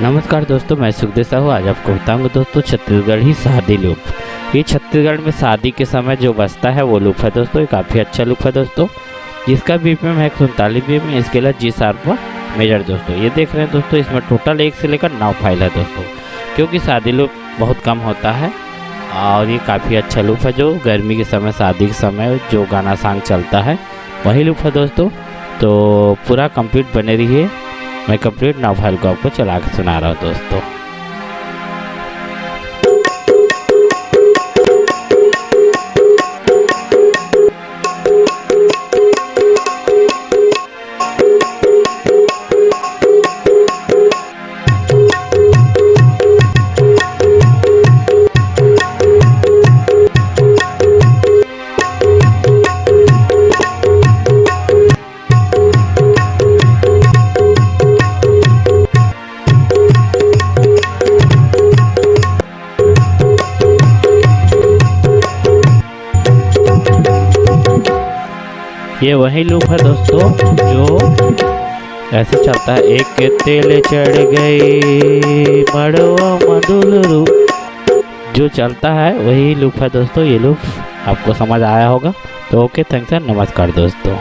नमस्कार दोस्तों, मैं सुखदेव साहू। आज आपको बताऊंगा दोस्तों छत्तीसगढ़ी शादी लूप। ये छत्तीसगढ़ में शादी के समय जो बजता है वो लूप है दोस्तों। ये काफ़ी अच्छा लूप है दोस्तों, जिसका BPM है 139 BPM। इसके लिए G शार्प मेजर दोस्तों। ये देख रहे हैं दोस्तों, इसमें टोटल 1 से लेकर 9 फाइल है दोस्तों, क्योंकि शादी लूप बहुत कम होता है और ये काफ़ी अच्छा लूप है। जो गर्मी के समय, शादी के समय जो गाना सॉन्ग चलता है वही लूप है दोस्तों। तो पूरा कंप्लीट बने रहिए। मैं कंप्लीट 9 फाइल को आपको चला के सुना रहा हूँ दोस्तों। ये वही लूप है दोस्तों जो ऐसे चलता है। एक के तेल चढ़ गई मड़वा मधुलरू, जो चलता है वही लूप है दोस्तों। ये लूप आपको समझ आया होगा। तो ओके, थैंक्स एंड नमस्कार दोस्तों।